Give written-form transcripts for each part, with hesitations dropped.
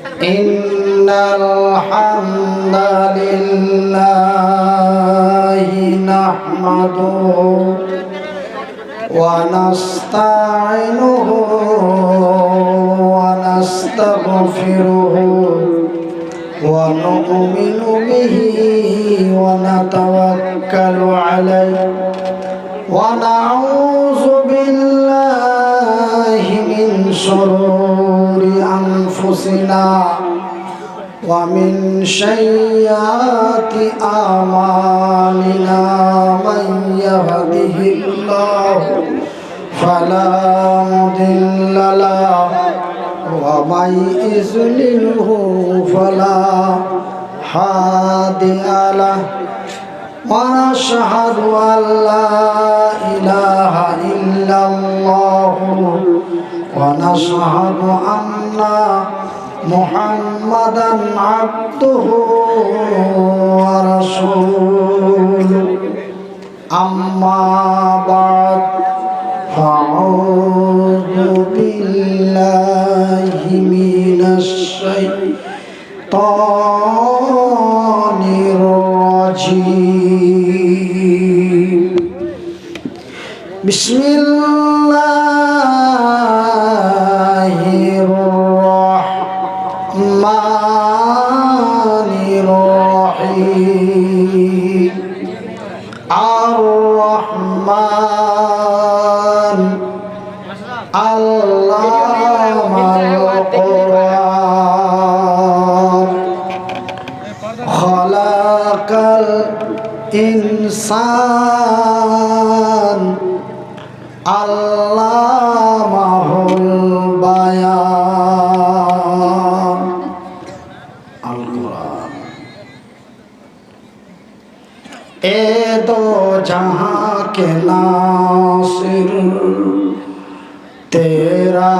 إن الحمد لله نحمده ونستعينه ونستغفره ونؤمن به ونتوكل عليه ونعوذ بالله من شرور أنفسنا ومن سيئات أعمالنا من يهده الله فلا مضل له ومن يضلله فلا هادي له ونشهد أن لا إله إلا الله ونشهد أن محمدا عبده ورسوله أما بعد فأعوذ بالله من الشيطان الرجيم بسم الله الرحمن الرحيم الرحمن علم القرآن خلق الإنسان علمه البيان القرآن ए दो जहां के नासिर तेरा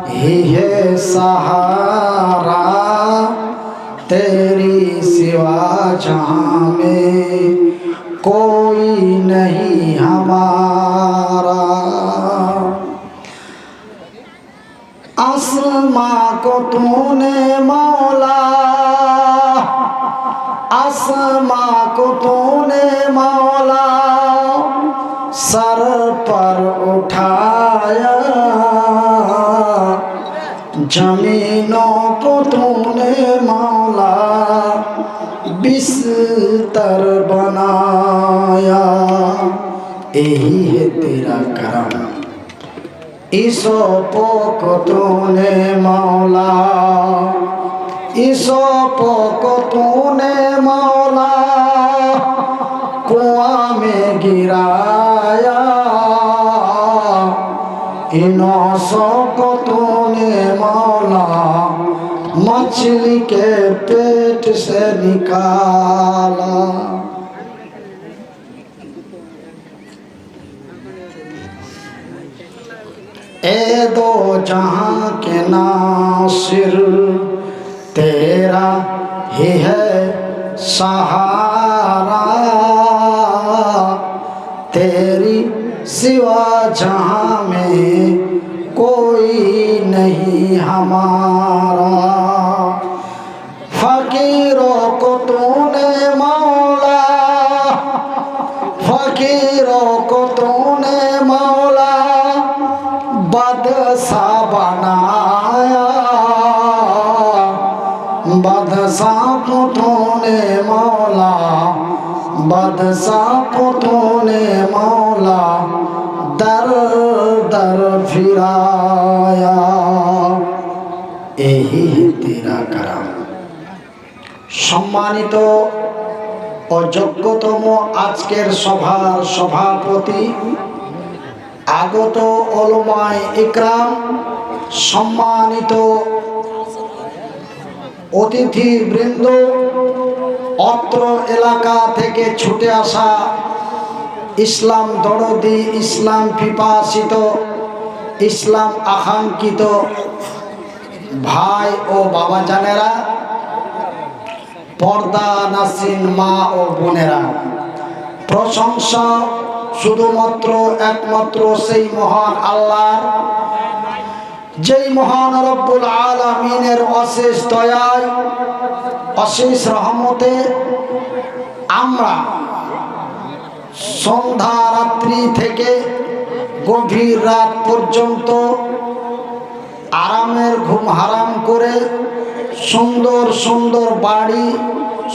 ही है सहारा तेरी सिवा जहां में कोई नहीं हमारा आसमां को तूने मौला आसमां को तूने मौला सर पर उठाया जमीनों को तूने मौला बिस्तर बनाया यही है तेरा करम इसों को तूने मौला इसों को तूने मौला कुआं में गिराया इनों को तूने मौला मछली के पेट से निकाला ए दो जहां के नासिर तेरा ही है सहारा तेरी सिवा जहां में कोई नहीं हमारा फकीरों को तूने मौला फकीरों को तूने मौला बदसा बनाया बदसा को तूने मौला बदसा को तूने मौला दर दर फिराया यही तेरा करम সম্মানিত ও যোগ্যতম আজকের সভার সভাপতি আগত ওলামায়ে ইকরাম সম্মানিত অতিথিবৃন্দ অত্র এলাকা থেকে ছুটে আসা ইসলাম দরদি ইসলাম পিপাসিত ইসলাম আকাঙ্ক্ষিত ভাই ও বাবা জানেরা পর্দা নাসিন মা ও বোনেরা প্রশংসা শুধুমাত্র একমাত্র সেই মহান আল্লাহর যেই মহান রব্বুল আলামিনের অশেষ দয়ায় অশেষ রহমতে আমরা সন্ধ্যা রাত্রি থেকে গভীর রাত পর্যন্ত আরামের ঘুম হারাম করে সুন্দর সুন্দর বাড়ি,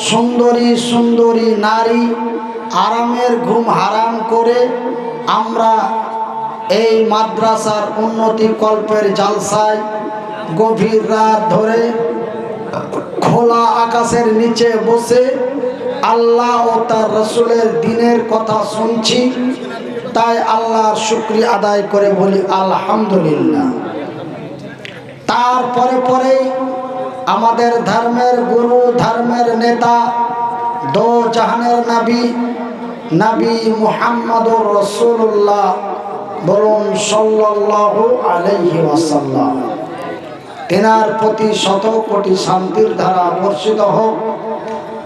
সুন্দরী সুন্দরী নারী, আরামের ঘুম হারাম করে আমরা এই মাদ্রাসার উন্নতি কল্পের জালসায় গভীর রাত ধরে খোলা আকাশের নিচে বসে আল্লাহ ও তার রসুলের দ্বীনের কথা শুনছি। তাই আল্লাহর শুকরিয়া আদায় করে বলি আলহামদুলিল্লাহ। তারপরে পরেই আমাদের ধর্মের গুরু, ধর্মের নেতা, দো জাহানের নবী নবী মুহাম্মদুর রাসূলুল্লাহ বলুন সাল্লাল্লাহু আলাইহি ওয়াসাল্লাম, তেনার প্রতি শত কোটি শান্তির ধারা বর্ষিত হোক।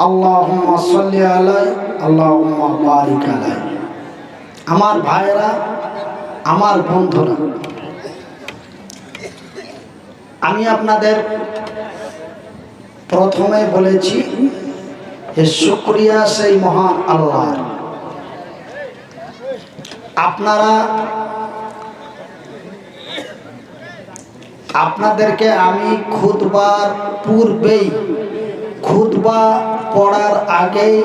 আল্লাহুম্মা সাল্লি আলাইহি আল্লাহুম্মা বারিক আলাইহি। আমার ভাইরা, আমার বন্ধুরা, আমি আপনাদের প্রথমে বলেছি যে শুকরিয়া সেই মহান আল্লাহর। আপনাদেরকে আমি খুতবার পূর্বেই, খুতবা পড়ার আগেই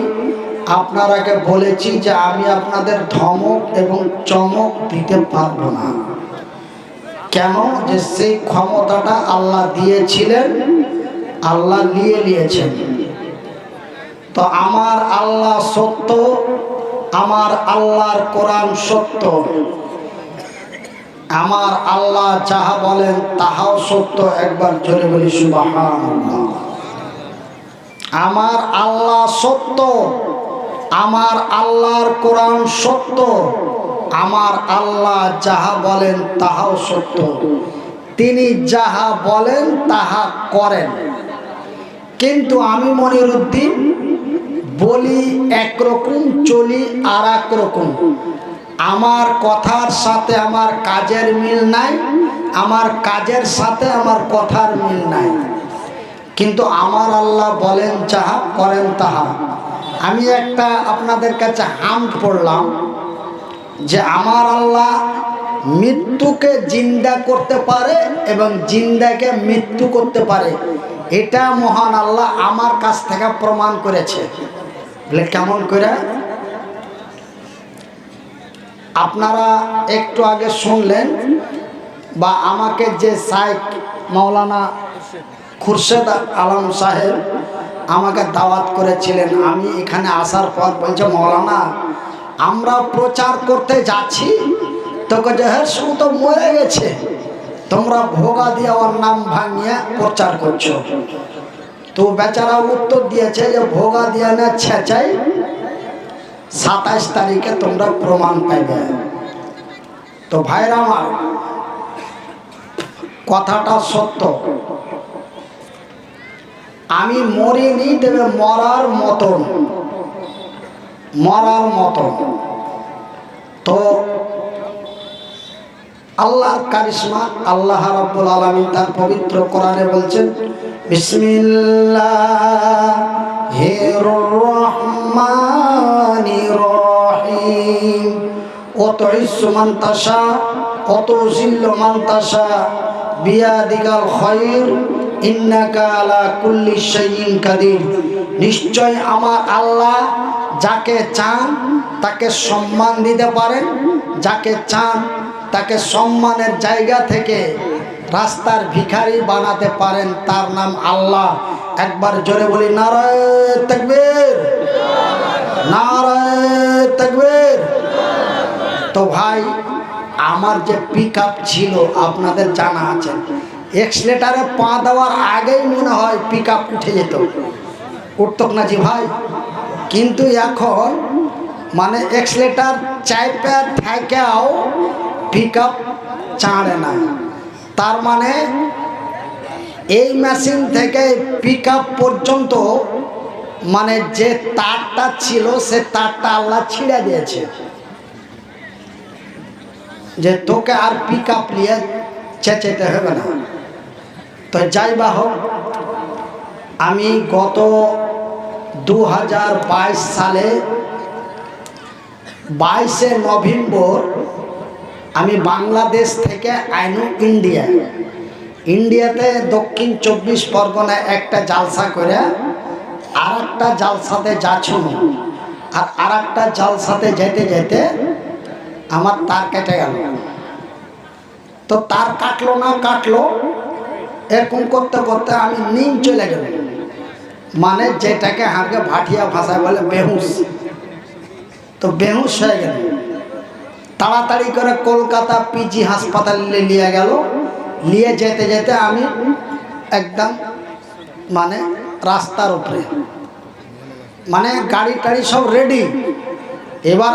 আপনারাকে বলেছি যে আমি আপনাদের ধমক এবং চমক দিতে পারবো না। কেন? যে সেই ক্ষমতাটা আল্লাহ দিয়েছিলেন, আল্লাহ নিয়েছেন। তো আমার আল্লাহ সত্য, আমার আল্লাহর কোরআন সত্য, আমার আল্লাহ যাহা বলেন তাহাও সত্য। একবার জোরে বলি সুবহানাল্লাহ। আমার আল্লাহ সত্য, আমার আল্লাহর কোরআন সত্য, আমার আল্লাহ যাহা বলেন তাহাও সত্য। তিনি যাহা বলেন তাহা করেন। কিন্তু আমি মনিরুদ্দিন বলি একরকম, চলি আর এক রকম। আমার কথার সাথে আমার কাজের মিল নাই, আমার কাজের সাথে আমার কথার মিল নাই। কিন্তু আমার আল্লাহ বলেন যাহা, করেন তাহা। আমি একটা আপনাদের কাছে হামদ পড়লাম যে আমার আল্লাহ মৃত্যুকে জিন্দা করতে পারে এবং জিন্দাকে মৃত্যু করতে পারে। এটা মহান আল্লাহ আমার কাছ থেকে প্রমাণ করেছে। বলে কেমন করে? আপনারা একটু আগে শুনলেন, বা আমাকে যে শাইখ মাওলানা খুরশেদ আলম সাহেব আমাকে দাওয়াত করেছিলেন, আমি এখানে আসার পর বলছে মাওলানা আমরা প্রচার করতে যাচ্ছি, তোকে যে শুধু তো মরে গেছে, তোমরা ভোগা দিয়ে ওর নাম ভাঙিয়ে প্রচার করছো। তো বেচারা উত্তর দিয়েছে যে ভোগা দিয়ে না ছেঁচাই, 27 তারিখে তোমরা প্রমাণ পাইবে। তো ভাইরা আমার, কথাটা সত্য। আমি মরিনি, দেবে মরার মতন, মরার মতন। তো আল্লাহর কারিশমা, আল্লাহ রাব্বুল আলামিন তার পবিত্র কোরআনে বলছেন বিসমিল্লাহির রহমানির রহিম ওয়া তুইজ্জু মান তাশা ওয়া তুযিল্লু মান তাশা বিয়াদিকাল খায়র ইন্নাকা আলা কুল্লি শাইইন কাদির। নিশ্চয় আমার আল্লাহ যাকে চান তাকে সম্মান দিতে পারেন, যাকে চান তাকে সম্মানের জায়গা থেকে রাস্তার ভিখারি বানাতে পারেন। তার নাম আল্লাহ। একবার জোরে বলি নারায়ে তাকবীর, নারায়ে তাকবীর। তো ভাই, আমার যে পিকআপ ছিল আপনাদের জানা আছে, এক্সিলেটারে পা দেওয়ার আগেই মনে হয় পিকআপ উঠে যেত, উঠত না জি ভাই? কিন্তু এখন মানে এক্সিলেটার চাইপে থাকেও পিকআপ চাঁড়ে না। তার মানে এই মেশিন থেকে পিকআপ পর্যন্ত মানে যে তারটা ছিল সে তারটা আল্লাহ ছিঁড়ে দিয়েছে, যে তোকে আর পিকআপ নিয়ে চেঁচাইতে হবে না। তো যাই বা হোক, আমি গত 2022 সালে 22শে নভেম্বর আমি বাংলাদেশ থেকে আইনু ইন্ডিয়াতে দক্ষিণ 24 পরগনায় একটা জালসা করে আর একটা জালসাতে যাচ্ছুন, আর একটা জালসাতে যেতে যেতে আমার তার কেটে গেল। তো তার কাটলো এরকম করতে করতে আমি নিম চলে গেল, মানে যেটাকে হাঁকে ভাটিয়া ভাষায় বলে বেহুশ। তো বেহুশ হয়ে গেল, তাড়াতাড়ি করে কলকাতা পিজি হাসপাতালে নিয়ে গেল। নিয়ে যেতে যেতে আমি একদম মানে রাস্তার উপরে, মানে গাড়ি টাড়ি সব রেডি, এবার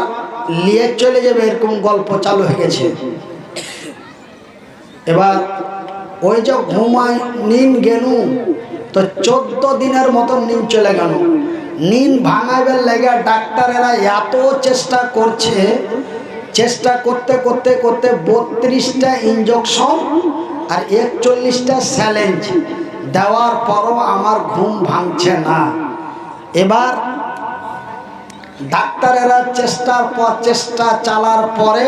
নিয়ে চলে যাবে এরকম গল্প চালু হয়ে গেছে। এবার ওই যে ঘুমায় নিন গেল, তো 14 দিনের মতো নিন চলে গেল। নিন ভাঙাইবার লেগে ডাক্তারেরা এত চেষ্টা করছে, চেষ্টা করতে করতে করতে 32টা ইঞ্জেকশন আর 41টা স্যালেঞ্জ দেওয়ার পরও আমার ঘুম ভাঙছে না। এবার ডাক্তারেরা চেষ্টার পর চেষ্টা চালার পরে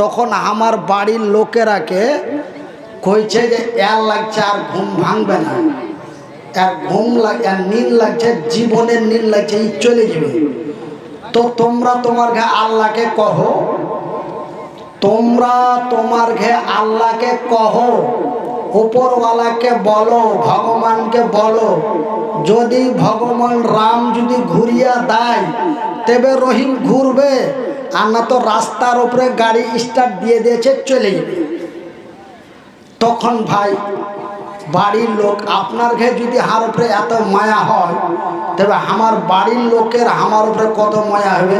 তখন আমার বাড়ির লোকেরাকে কইছে যে এর লাগছে আর ঘুম ভাঙবে না, এর ঘুম লাগছে, নীল লাগছে, জীবনের নীল লাগছে, এই চলে যাবে। তো তোমরা তোমার ঘে আল্লাহকে কহো, তোমরা তোমার ঘে আল্লাহকে কহো, উপরওয়ালাকে বলো, ভগবানকে বলো, যদি ভগবান রাম যদি ঘুরিয়া দেয় তবে রহিম ঘুরবে, আর না তো রাস্তার উপরে গাড়ি স্টার্ট দিয়ে দিয়েছে চলে যাবে। তখন ভাই বাড়ির লোক, আপনার ঘে যদি হার উপরে এত মায়া হয় তবে আমার বাড়ির লোকের আমার উপরে কত মায়া হবে।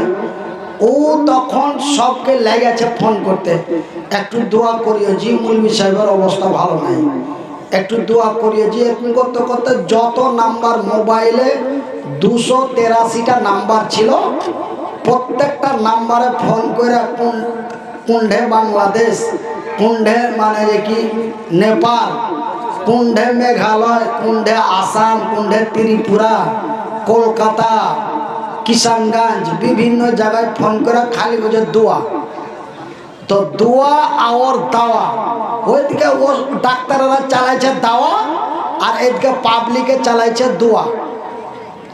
ও তখন সবকে লেগেছে ফোন করতে, একটু দোয়া করিও জি, মৌলভী সাহেবের অবস্থা ভালো নাই, একটু দোয়া করিও জি। এরকম করতে করতে যত নাম্বার মোবাইলে 283টা নাম্বার ছিল, প্রত্যেকটা নাম্বারে ফোন করে কুণ্ঠে বাংলাদেশ, কুণ্ঠে মানে যে কি নেপাল, কুণ্ঠে মেঘালয়, কুণ্ঠে আসাম, কুণ্ঠে ত্রিপুরা, কলকাতা, কিষানগঞ্জ, বিভিন্ন জায়গায় ফোন করে খালি বুঝে দোয়া। তো দোয়া আর দাওয়া, ওইদিকে ও ডাক্তাররা চালাইছে দাওয়া আর এদিকে পাবলিকে চালাইছে দোয়া।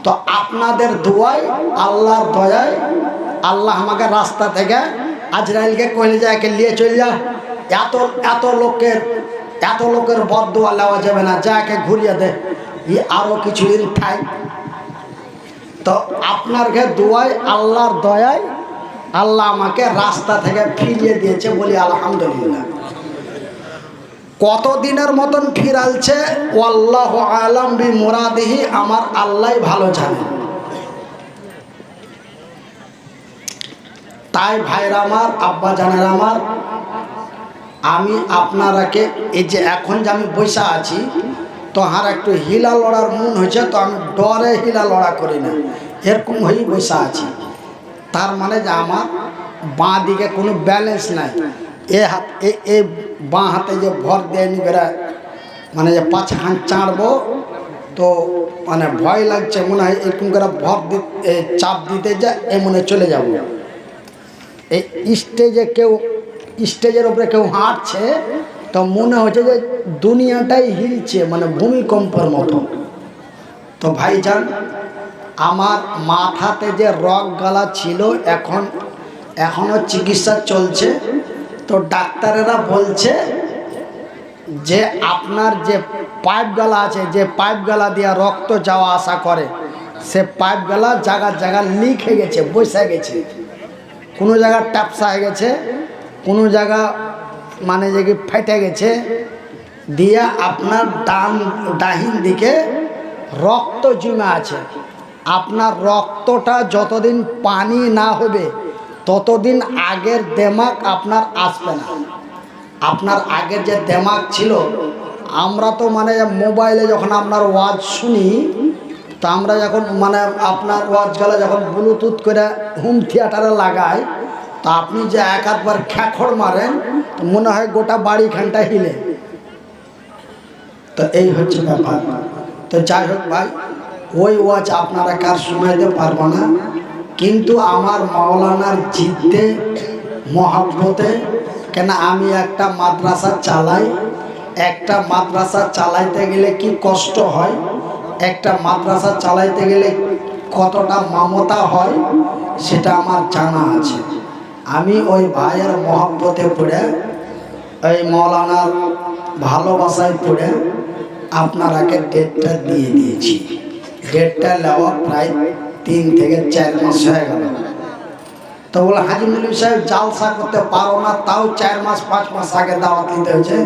তো আপনাদের দোয়ায়, আল্লাহর দয়ায়, আল্লাহ আমাকে রাস্তা থেকে আজরাইলকে কইলে যায় একে নিয়ে চলে যা, এত লোকের বদদোয়া নেওয়া যাবে না, যাকে ঘুরিয়ে দে, আরো কিছুদিন খাই। তো আপনার ঘে দোয়ায়, আল্লাহর দয়ায় আল্লাহ আমাকে রাস্তা থেকে ফিরিয়ে দিয়েছে, বলি আলহামদুলিল্লাহ। কতদিনের মতন ফিরালছে আল্লাহু আলাম বি মুরাদিহি, আমার আল্লাহ ভালো জানে। তাই ভাইরা আমার, আব্বা জানের আমার, আমি আপনারাকে এই যে এখন যে আমি বসা আছি, তো আর একটু হিলা লড়ার মন হয়েছে, তো আমি ডরে হিলা লড়া করি না, এরকম হয়েই বসা আছি। তার মানে যে আমার বাঁ দিকে কোনো ব্যালেন্স নাই, এ হাত এ বাঁ হাতে যে ভর দেয়নি বেড়া, মানে যে পাঁচ হাত চাঁড়বো, তো মানে ভয় লাগছে, মনে হয় এরকম করে ভর চাপ দিতে যা এ মনে চলে যাব। এই স্টেজের উপরে কেউ হাঁটছে, তো মনে হচ্ছে যে দুনিয়াটাই হিলছে, মানে ভূমিকম্পের মতো। তো ভাইজান, আমার মাথাতে যে রগ গালা ছিল এখনও চিকিৎসা চলছে। তো ডাক্তারেরা বলছে যে আপনার যে পাইপ গালা আছে, যে পাইপ গালা দিয়ে রক্ত যাওয়া আসা করে, সে পাইপ গালা জায়গা লিক হয়ে গেছে, বসে গেছে, কোনো জায়গা ট্যাপসা হয়ে গেছে, কোনো জায়গা মানে যে কি ফেটে গেছে, দিয়ে আপনার ডাহিন দিকে রক্ত জমে আছে। আপনার রক্তটা যতদিন পানি না হবে ততদিন আগের দেমাগ আপনার আসবে না। আপনার আগের যে দেমাগ ছিল, আমরা তো মানে মোবাইলে যখন আপনার ওয়াজ শুনি, তো আমরা যখন মানে আপনার ওয়াজগুলো যখন ব্লুটুথ করে হোম থিয়েটারে লাগাই, তো তা আপনি যে এক আধবার খ্যাখড় মারেন তো মনে হয় গোটা বাড়িখানটা হিলে। তো এই হচ্ছে ব্যাপার। তো যাই হোক ভাই, ওই ওয়াজ আপনারা কার শোনাইতে পারবো না, কিন্তু আমার মাওলানার জিদ্দে মহব্বতে, কেন আমি একটা মাদ্রাসা চালাই, একটা মাদ্রাসা চালাইতে গেলে কি কষ্ট হয়, একটা মাদ্রাসা চালাইতে গেলে কতটা মমতা হয় সেটা আমার জানা আছে। আমি ওই ভাইয়ের মহব্বতে পড়ে, ওই মাওলানার ভালোবাসায় পড়ে আপনারাকে ডেটটা দিয়ে দিয়েছি। ডেটটা নেওয়া প্রায় 3 থেকে 4 মাস হয়ে গেল। তো বলে হাজি মৌলভী সাহেব জালসা করতে পারো না, তাও 4 মাস 5 মাস আগে দাওয়াত দিতে হয়েছে।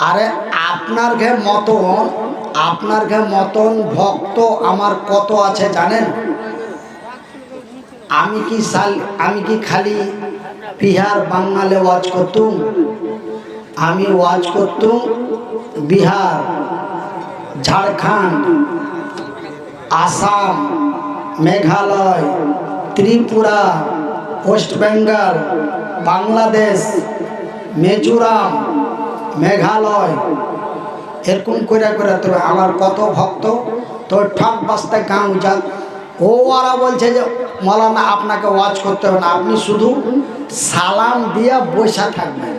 আরে আপনার ঘে মতন ভক্ত আমার কত আছে জানেন? আমি কি খালি বিহার বাঙালে ওয়াজ করতুম? আমি ওয়াজ করতুম বিহার, ঝাড়খণ্ড, আসাম, মেঘালয়, ত্রিপুরা, ওয়েস্ট বেঙ্গল, বাংলাদেশ, মিজোরাম, মেঘালয়, এরকম করে করে। তবে আমার কত ভক্ত তো ঠাক বাস্তে গাঁও যাক, ও ওরা বলছে যে মাওলানা আপনাকে ওয়াজ করতে হবে না, আপনি শুধু সালাম দিয়া বসে থাকবেন।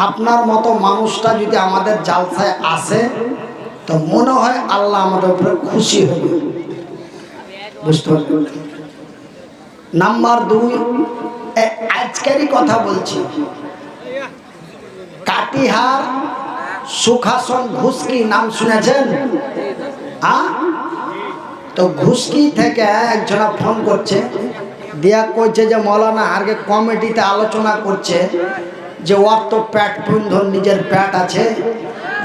আপনার মতো মানুষটা যদি আমাদের জালসায় আসে তো মনে হয় আল্লাহ আমাদের উপরে খুশি হবে, বুঝতে পারলেন? নাম্বার 2, আজকেরই কথা বলছি, কাটিহার সুখাসন ঘুষকি নাম শুনেছেন? তো ঘুষকি থেকে একজনা ফোন করছে, দিয়া কইছে যে মৌলানা আগে কমিটিতে আলোচনা করছে যে ওর তো প্যাট পুন্ধন নিজের প্যাট আছে,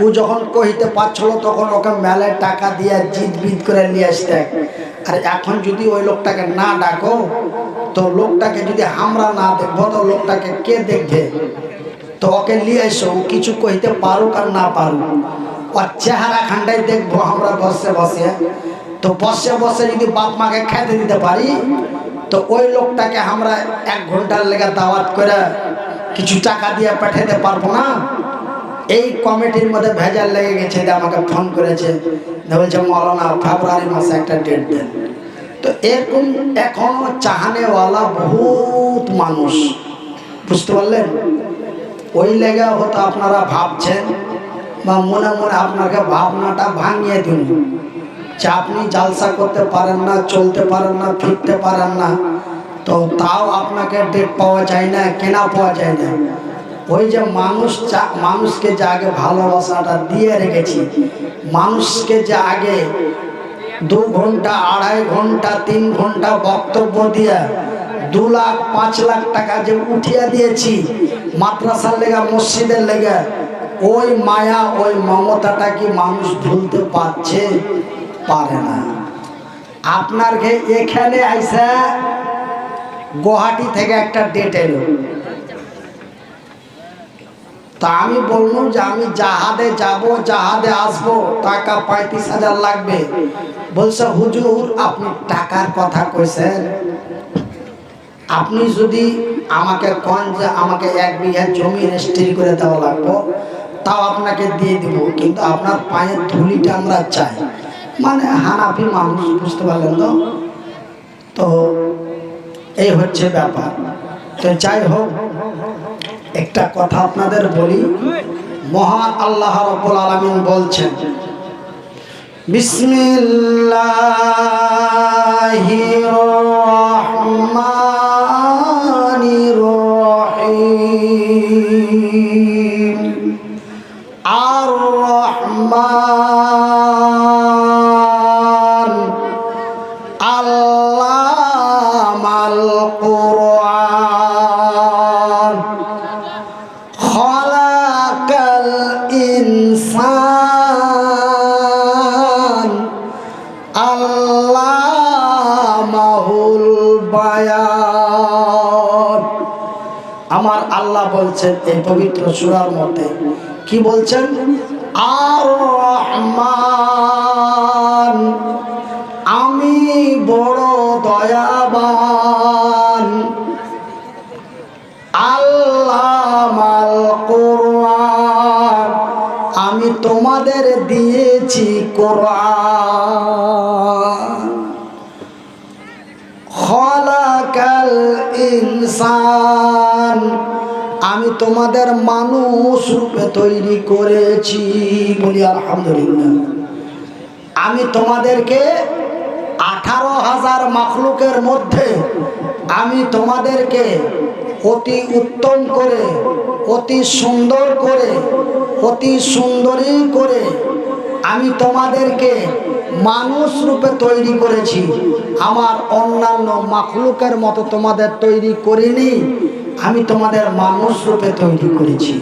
ও যখন কহিতে পারছিল তখন ওকে মেলায় টাকা দিয়ে জিদ করে নিয়ে আসতে। আর এখন যদি ওই লোকটাকে না ডাকো তো লোকটাকে যদি আমরা না দেখবো তো লোকটাকে কে দেখবে? তো ওকে নিয়ে এসো, ও কিছু কইতে পারুক আর না পারুক, ওর চেহারা খান্ডাই দেখবো আমরা বসে বসে। তো বসে বসে যদি বাপ মাকে খেতে দিতে পারি তো ওই লোকটাকে আমরা 1 ঘন্টার লেগে দাওয়াত করে কিছু টাকা দিয়ে পাঠাতে পারবো না। এই কমিটির মধ্যে ভেজাল লেগে গেছে, আমাকে ফোন করেছে, বলছে মৌলানা ফেব্রুয়ারি মাসে একটা ডেট দেন। তো এরকম এখনো চাহানেওয়ালা বহুত মানুষ, বুঝতে পারলেন? ওই লেগে হয়তো আপনারা ভাবছেন বা মনে মনে আপনাকে ভাবনাটা ভাঙিয়ে দিন যে আপনি জালসা করতে পারেন না, চলতে পারেন না, ফিরতে পারেন না, তো তাও আপনাকে ডেট পাওয়া যায় না। কেনা পাওয়া যায় না? ওই যে মানুষকে যে আগে ভালোবাসাটা দিয়ে রেখেছি, মানুষকে যে আগে 2 ঘন্টা 2.5 ঘন্টা 3 ঘন্টা বক্তব্য দিয়ে 2 লাখ 5 লাখ টাকা যে উঠিয়ে দিয়েছি মাদ্রাসার লেগা, মসজিদের লেগা, ওই মায়া ওই মমতাটা কি মানুষ ভুলতে পারছে? পারে না। আপনার এখানে আইসা গুয়াহাটি থেকে একটা ডেট এলো, তা আমি বললাম যে আমি জাহাজে যাব, জাহাজে আসবো, টাকা 35,000 লাগবে। বলছে হুজুর আপনি টাকার কথা কইছেন, আপনি যদি আমাকে কোন যে আমাকে 1 বিঘা জমি রেজিস্ট্রি করে দেওয়া লাগবে তাও আপনাকে দিয়ে দিব, কিন্তু আপনার পায়ের ধুলিটা আমরা চাই। মানে হানাফি মানুষ, বুঝতে পারলেন তো? তো এই হচ্ছে ব্যাপার। তো যাই হোক, একটা কথা আপনাদের বলি, মহান আল্লাহ রাব্বুল আলামিন বলছেন বিসমিল্লাহির রহমানির রহিম। আর রহমান আল্লামাল কুরআন খালাকাল ইনসান আল্লামাহুল বায়ান। আমার আল্লাহ বলছেন এই পবিত্র সূরার মধ্যে, কি বলছেন? আর রহমান, আমি বড় দয়াবান, আল্লামাল কোরআন, আমি তোমাদের দিয়েছি কোরআন। খলাকাল ইনসান, আমি তোমাদের মানুষ রূপে তৈরি করেছি। বলি আলহামদুলিল্লাহ। আমি তোমাদেরকে 18,000 মাখলুকের মধ্যে আমি তোমাদেরকে অতি উত্তম করে, অতি সুন্দর করে, অতি সুন্দরী করে আমি তোমাদেরকে মানুষ রূপে তৈরি করেছি। আমার অন্যান্য মাখলুকের মতো তোমাদের তৈরি করিনি, আমি তোমাদের মানুষ রূপে তৈরি করেছি।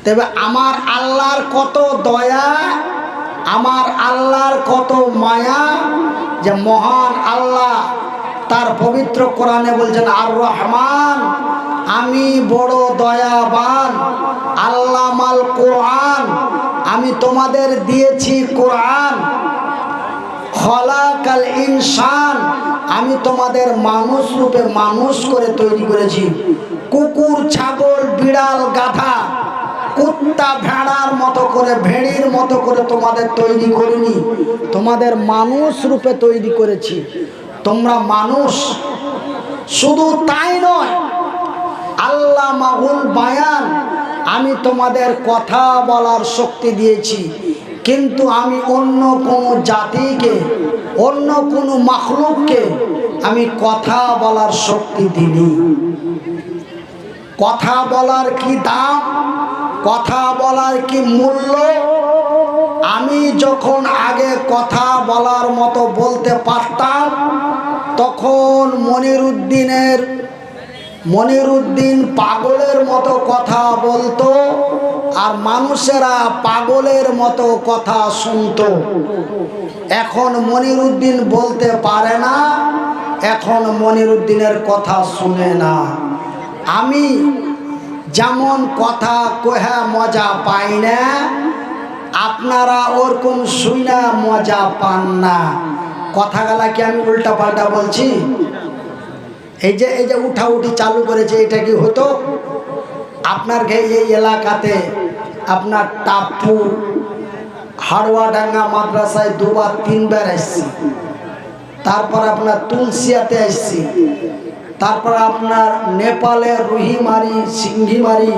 তবে আমার আল্লাহর কত দয়া, আমার আল্লাহর কত মায়া, যে মহান আল্লাহ তার পবিত্র কোরআনে বলছেন আর রহমান, আমি বড় দয়াবান, আল্লামাল কোরআন, আমি তোমাদের দিয়েছি কোরআন। খলাকাল ইনসান, আমি তোমাদের মানুষ রূপে মানুষ করে তৈরি করেছি। কুকুর, ছাগল, বিড়াল, গাধা, কুত্তা, ভেড়ার মতো করে, ভেড়ির মতো করে তোমাদের তৈরি করিনি, তোমাদের মানুষ রূপে তৈরি করেছি। তোমরা মানুষ। শুধু তাই নয়, আল্লামাহুল বায়ান, আমি তোমাদের কথা বলার শক্তি দিয়েছি। কিন্তু আমি অন্য কোনো জাতিকে, অন্য কোনো মাখলুককে আমি কথা বলার শক্তি দিইনি। কথা বলার কি দাম, কথা বলার কি মূল্য, আমি যখন আগে কথা বলার মতো বলতে পারতাম, তখন মনিরুদ্দিন পাগলের মতো কথা বলতো, আর মানুষেরা পাগলের মতো কথা শুনতো। এখন মনিরুদ্দিন বলতে পারে না, এখন মনিরুদ্দিনের কথা শুনে না। আমি যেমন কথা কহে মজা পাই না, আপনারা ওরকম শুইনা মজা পান না। কথাগুলা কি আমি উল্টা পাল্টা বলছি? এই যে উঠাউঠি চালু করেছে, এটা কি হতো? আপনার এই এলাকাতে আপনার টাপ্পু হাড়ুয়াডাঙ্গা মাদ্রাসায় 2-3 আসছি, তারপর আপনার তুলসিয়াতে আসছি, তারপর আপনার নেপালের রুহিমারি, সিংহিমারি,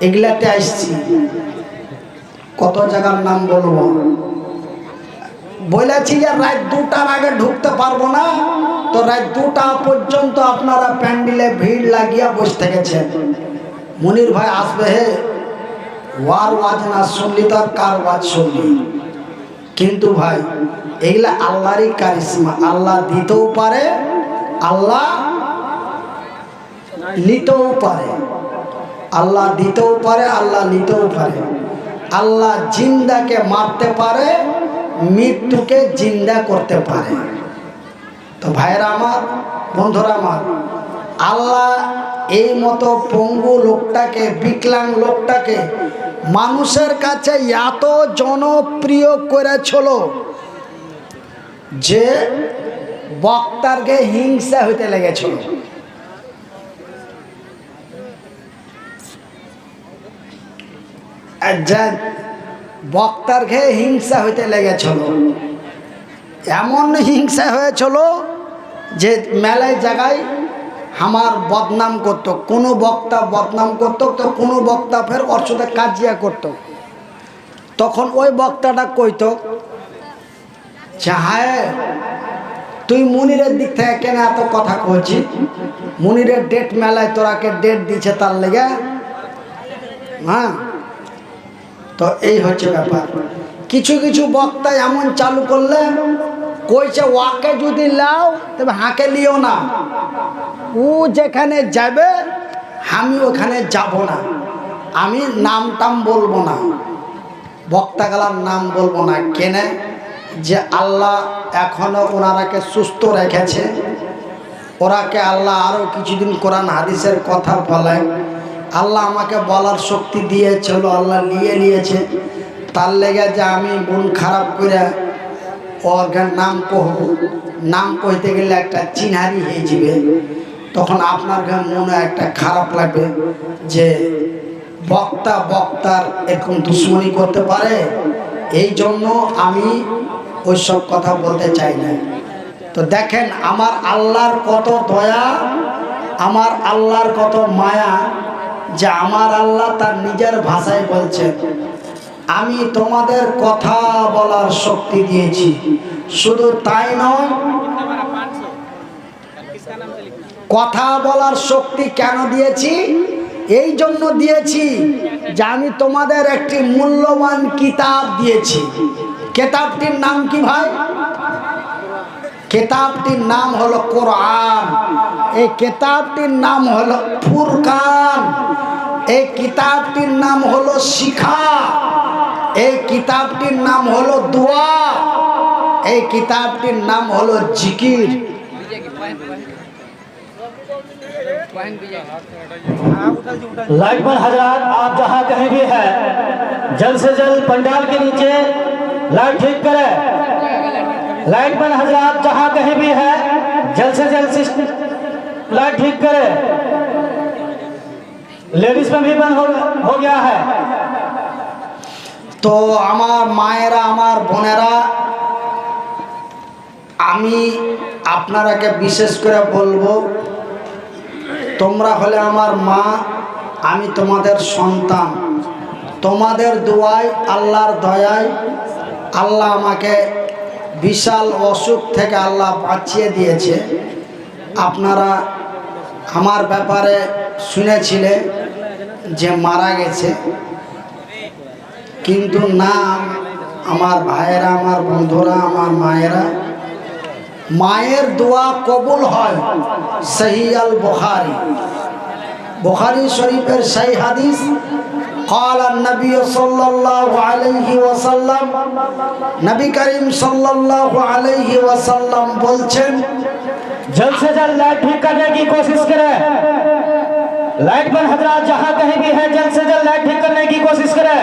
এগুলাতে আসছি। কত জায়গার নাম বলবো? বলেছি যে রাত 2টার আগে ঢুকতে পারবো না, তো রাত 2টা পর্যন্ত আপনারা প্যান্ডেলে ভিড় লাগিয়ে বসে থেকেছেন। মুনির ভাই আসবে, হে ওয়াজ না শুনলি তো আর কার ওয়াজ শুনলি? কিন্তু ভাই এগুলা আল্লাহরই কারিশমা। আল্লাহ দিতেও পারে, আল্লাহ নিতেও পারে, আল্লাহ দিতেও পারে, আল্লাহ নিতেও পারে। আল্লাহ জিন্দাকে মারতে পারে, মৃত্যুকে জিন্দা করতে পারে। তো ভাইরা আমার, বন্ধুরা আমার, আল্লাহ এই মতো পঙ্গু লোকটাকে, বিকলাং লোকটাকে মানুষের কাছে এত জনপ্রিয় করেছিল যে বক্তারকে হিংসা হইতে লেগেছিল। বক্তার খেয়ে হিংসা হইতে লেগেছিল। এমন হিংসা হয়েছিল যে মেলায় জায়গায় আমার বদনাম করত, কোনো বক্তা বদনাম করত, তো কোনো বক্তা ফের ওর সাথে কাজিয়া করত। তখন ওই বক্তাটা কইত, হ্যাঁ তুই মুনিরের দিক থেকে কেন এত কথা কইছিস? মুনিরের ডেট মেলায় তোরাকে ডেট দিচ্ছে তার লেগে। হ্যাঁ, তো এই হচ্ছে ব্যাপার। কিছু কিছু বক্তা এমন চালু করলে কইছে, ওয়াকে যদি লাও তবে হাঁকে লিও না, ও যেখানে যাবে আমি ওখানে যাব না, আমি নাম টাম বলবো না, বক্তাগুলার নাম বলবো না। কেনে? যে আল্লাহ এখনো ওনারাকে সুস্থ রেখেছে, ওরাকে আল্লাহ আরও কিছুদিন কোরআন হাদিসের কথা বলেন। আল্লাহ আমাকে বলার শক্তি দিয়েছিল, আল্লাহ নিয়েছে। তার লেগে যে আমি মন খারাপ করে ওর নাম কহ, নাম কইতে গেলে একটা চিনহারি হয়ে যাবে, তখন আপনার মনে একটা খারাপ লাগবে যে বক্তা বক্তার এরকম দুশ্মনী করতে পারে। এই জন্য আমি ওইসব কথা বলতে চাই না। তো দেখেন আমার আল্লাহর কত দয়া, আমার আল্লাহর কত মায়া, যে আমার আল্লাহ তার নিজের ভাষায় বলছেন আমি তোমাদের কথা বলার শক্তি দিয়েছি। শুধু তাই নয়, কথা বলার শক্তি কেন দিয়েছি? এই জন্য দিয়েছি যে আমি তোমাদের একটি মূল্যবান কিতাব দিয়েছি। কিতাবটির নাম কি ভাই? কিতাবটির নাম হলো কোরআন। এই কিতাবটির নাম হলো ফুরকান। এই কিতাবটির নাম হলো শিখা। এই কিতাবটির নাম হলো দোয়া। এই কিতাবটির নাম হলো জিকির। लाइटमैन हजरात, आप जहाँ कहीं भी है जल्द से जल्द पंडाल के नीचे लाइट ठीक करें। लाइटमैन हजरात जहाँ कहीं भी है जल्द से जल्द लाइट ठीक करें। लेडीज में भी बंद हो गया है। তো আমার মায়েরা, আমার বোনেরা, আমি আপনারাকে বিশেষ করে বলবো, তোমরা হলে আমার মা, আমি তোমাদের সন্তান। তোমাদের দোয়ায়, আল্লাহর দয়ায় আল্লাহ আমাকে বিশাল অসুখ থেকে আল্লাহ বাঁচিয়ে দিয়েছে। আপনারা আমার ব্যাপারে শুনেছিলে যে মারা গেছে, কিন্তু না, আমার ভাইয়েরা, আমার বন্ধুরা, আমার মায়েরা, মায়ের দোয়া কবুল হয়। সহি আল বুখারী, বুখারী শরীফের সহি হাদিস, قال النبي صلى الله عليه وسلم, নবী করিম সাল্লাল্লাহু আলাইহি ওয়াসাল্লাম বলছেন, जल्द से जल्द लाइट ठीक करने की कोशिश करें। लाइटमैन हजरात जहाँ कहीं भी है जल्द से जल्द लाइट ठीक करने की कोशिश करें।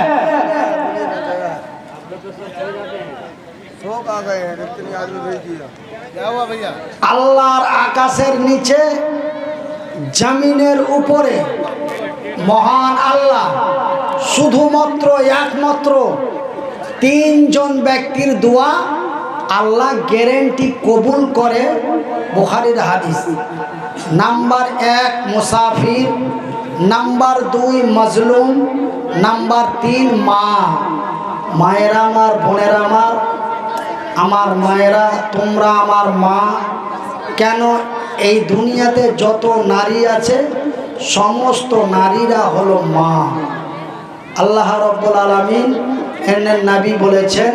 আল্লাহর আকাশের নিচে, জমিনের উপরে মহান আল্লাহ শুধুমাত্র একমাত্র তিনজন ব্যক্তির দোয়া আল্লাহ গ্যারেন্টি কবুল করে। বুখারীর হাদিস। নাম্বার 1 মুসাফির, নাম্বার 2 মাজলুম, নাম্বার 3 মা। মায়েরা আমার, বোনেরা আমার, আমার মায়েরা, তোমরা আমার মা। কেন? এই দুনিয়াতে যত নারী আছে সমস্ত নারীরা হলো মা। আল্লাহ রাব্বুল আলামিন এর নবী বলেছেন,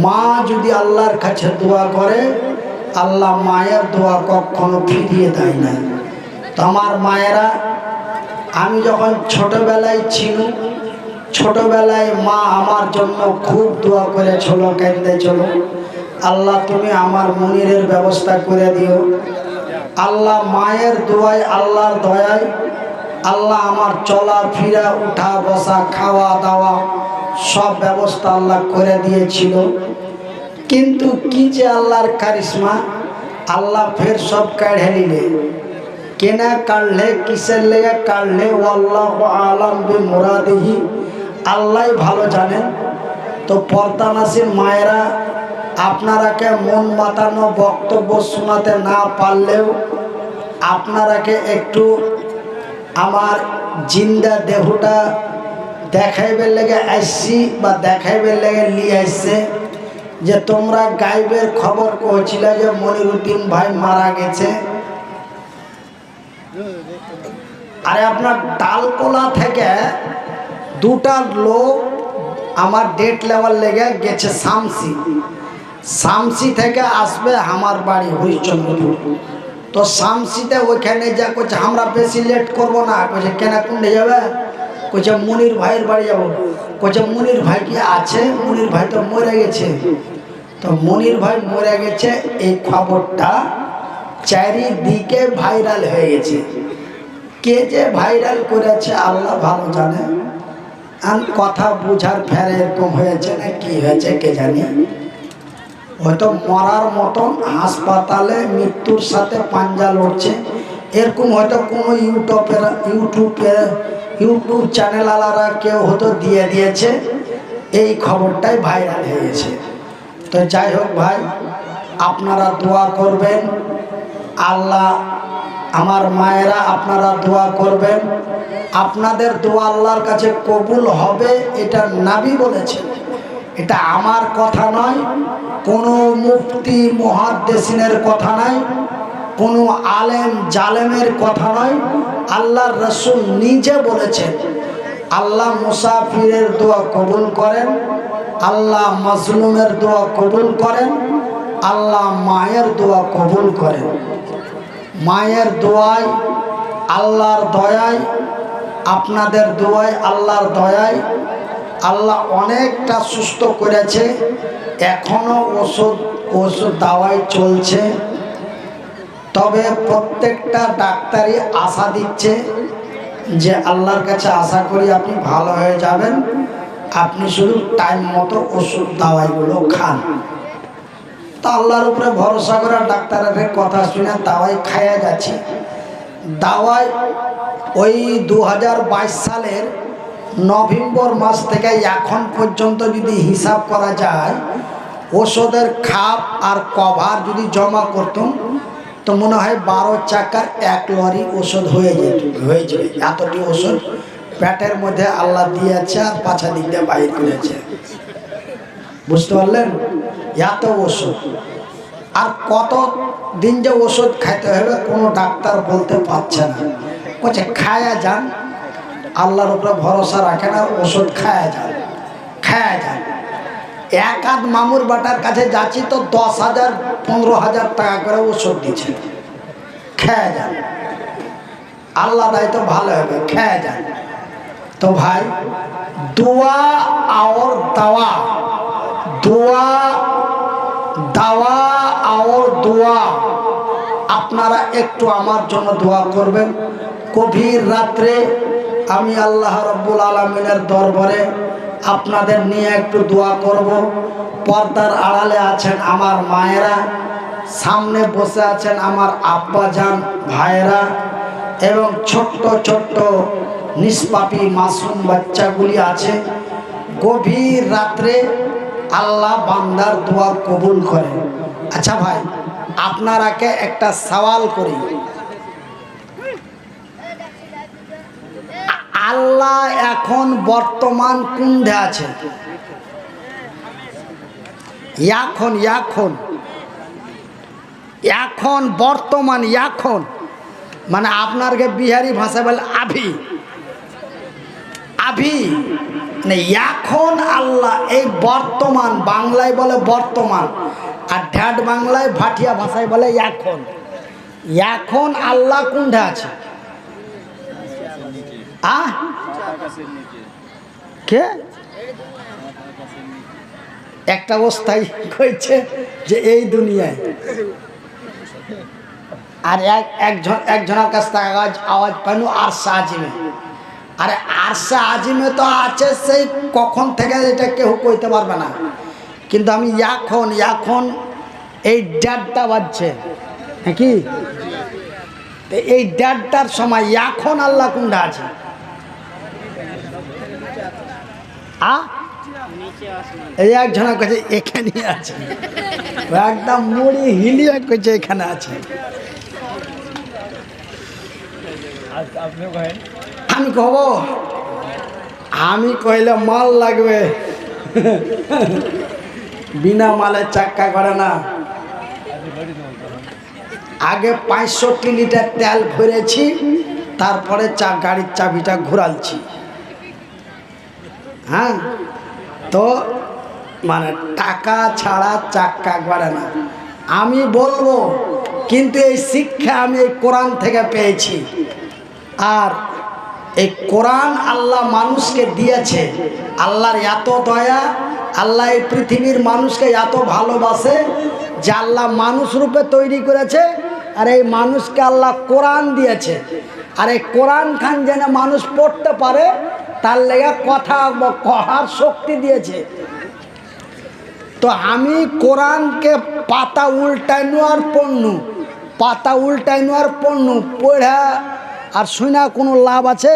মা যদি আল্লাহর কাছে দোয়া করে, আল্লাহ মায়ের দোয়া কখনো ফিরিয়ে দেয় না। তো আমার মায়েরা, আমি যখন ছোটবেলায় ছিল, ছোটবেলায় মা আমার জন্য খুব দোয়া করেছিল, কেঁদেছিল, আল্লাহ তুমি আমার মুনিরের ব্যবস্থা করে দিও। আল্লাহ মায়ের দোয়ায়, আল্লাহর দয়ায় আল্লাহ আমার চলা ফিরা, উঠা বসা, খাওয়া দাওয়া সব ব্যবস্থা আল্লাহ করে দিয়েছিল। কিন্তু কি যে আল্লাহর কারিশমা, আল্লাহ ফের সব কাঢ়ে নিলে। কেনা কাঢ়লে, কিসের লেগে কাঢ়লে, আল্লাহু আলাম বিমুরাদিহি, আল্লাহ ভালো জানেন। তো পর্দানাসীর মায়েরা, আপনারাকে মন মাতানো বক্তব্য শোনাতে না পারলেও আপনারাকে একটু আমার জিন্দা দেহটা দেখাইবার লেগে আসছি, বা দেখাইবার লেগে নিয়ে আসছে, যে তোমরা গাইবের খবর কহছিল যে মনিরুদ্দিন ভাই মারা গেছে। আরে আপনার ডালকোলা থেকে দুটা লোক আমার ডেট লেওয়ার লেগে গেছে শামসি। শামসি থেকে আসবে আমার বাড়ি হরিশ্চন্দ্রপুর। তো শামসিতে ওইখানে যা করছে, আমরা বেশি লেট করবো না। কইছে কেনা কোনটা যাবে? কইছে মুনির ভাইয়ের বাড়ি যাবো। কইছে মুনির ভাই কি আছে? মুনির ভাই তো মরে গেছে। তো মুনির ভাই মরে গেছে এই খবরটা চারিদিকে ভাইরাল হয়ে গেছে। কে যে ভাইরাল করেছে আল্লাহ ভালো জানে। আর কথা বুঝার ফের এরকম হয়েছে না কি হয়েছে কে জানে। হয়তো মরার মতন হাসপাতালে মৃত্যুর সাথে পাঞ্জা লড়ছে, এরকম হয়তো কোনো ইউটিউব চ্যানেলওয়ালারা কেউ হয়তো দিয়ে দিয়েছে, এই খবরটাই ভাইরাল হয়ে গেছে। তো যাই হোক ভাই, আপনারা দোয়া করবেন, আল্লাহ, আমার মায়েরা আপনারা দোয়া করবেন, আপনাদের দোয়া আল্লাহর কাছে কবুল হবে, এটা নবী বলেছেন, এটা আমার কথা নয়, কোনো মুফতি মুহাদ্দিসিনের কথা নয়, কোনো আলেম জালেমের কথা নয়, আল্লাহর রাসূল নিজে বলেছেন। আল্লাহ মুসাফিরের দোয়া কবুল করেন, আল্লাহ মাজলুমের দোয়া কবুল করেন, আল্লাহ মায়ের দোয়া কবুল করেন। মায়ের দোয়ায়, আল্লাহর দয়ায়, আপনাদের দোয়ায়, আল্লাহর দয়ায় আল্লাহ অনেকটা সুস্থ করেছে। এখনো ওষুধ দাওয়াই চলছে, তবে প্রত্যেকটা ডাক্তারই আশা দিচ্ছে যে আল্লাহর কাছে আশা করি আপনি ভালো হয়ে যাবেন, আপনি শুধু টাইম মতো ওষুধ দাওয়াইগুলো খান। তা আল্লাহর উপরে ভরসা করে ডাক্তারের কথা শুনে দাওয়াই খাইয়া যাচ্ছি। দাওয়াই ওই 2022 সালের নভেম্বর মাস থেকে এখন পর্যন্ত যদি হিসাব করা যায়, ওষুধের খাপ আর কভার যদি জমা করতাম তো মনে হয় 12 চাকার 1 লরি ওষুধ হয়ে যাবে। এতটি ওষুধ পেটের মধ্যে আল্লাহ দিয়েছে আর পাছা দিক দিয়ে বাইর করেছে, বুঝতে পারলেন? এত ওষুধ, আর কত দিন যে ওষুধ খাইতে হবে কোনো ডাক্তার বলতে পারছে না। বলছে খায়া যান, আল্লাহর উপরে ভরসা রাখেন আর ওষুধ খায়া যান, খায়া যান। এক আধ মামুর বাটার কাছে যাচ্ছি তো 10,000 15,000 টাকা করে ওষুধ দিচ্ছে, খেয়ে যান, আল্লাহ দায়িত্ব ভালো হবে, খেয়ে যান। তো ভাই, দোয়া আর দাওয়া, দোয়া দাওয়া আর দোয়া, আপনারা একটু আমার জন্য দোয়া করবেন। গভীর রাত্রে আমি আল্লাহ রাব্বুল আলামিনের দরবারে আপনাদের নিয়ে একটু দোয়া করব। পর্দার আড়ালে আছেন আমার মায়েরা, সামনে বসে আছেন আমার আব্বাজান ভাইয়েরা, এবং ছোট্ট ছোট্ট নিষ্পাপী মাসুম বাচ্চাগুলি আছে। গভীর রাত্রে আল্লাহ বান্দার দোয়া কবুল করে। আচ্ছা ভাই, আপনারাকে একটা সওয়াল করি, আল্লাহ এখন বর্তমান কোনটা আছে? এখন বর্তমান, এখন মানে আপনারকে বিহারি ভাষায় বলে আভি, আভি মানে এখন আল্লাহ, এই বর্তমান বাংলায় বলে বর্তমান, আর ঢ্যাট বাংলায় ভাটিয়া ভাষায় বলে এখন। এখন আল্লাহ কোনটা আছে? কে একটা অবস্থায় কইছে যে এই দুনিয়ায়, আর একজনের কাছ থেকে আওয়াজ পাইল আরশা আজিমে। আরে আরশা আজিমে তো আছে সেই কখন থেকে, এটা কেউ কইতে পারবে না। কিন্তু আমি এখন এই 1:30 বাজছে, হ্যাঁ কি এই 1:30টার সময় এখন আল্লাহ কোনটা আছে? এই একজনা কাছে এখানে আছে, একদম মুড়ি হিলিয়ে কইছে এখানে আছে। আমি কব, আমি কইলে মাল লাগবে, বিনা মালে চাক্কা করে না। আগে 65 লিটার তেল ভরেছি, তারপরে গাড়ির চাবিটা ঘুরালছি। হ্যাঁ, তো মানে টাকা ছাড়া চাক্কা গড়ে না। আমি বলবো, কিন্তু এই শিক্ষা আমি এই কোরআন থেকে পেয়েছি। আর এই কোরআন আল্লাহ মানুষকে দিয়েছে, আল্লাহর এত দয়া, আল্লাহ এই পৃথিবীর মানুষকে এত ভালোবাসে যে আল্লাহ মানুষ রূপে তৈরি করেছে, আর এই মানুষকে আল্লাহ কোরআন দিয়েছে। আর এই কোরআন খান যেন মানুষ পড়তে পারে, তার লেগে কথা কহার শক্তি দিয়েছে। তো আমি কোরআনকে পাতা উল্টাইনু আর পড়নু, পাতা উল্টাইনু আর পড়নু, পড়া আর শুনা কোনো লাভ আছে?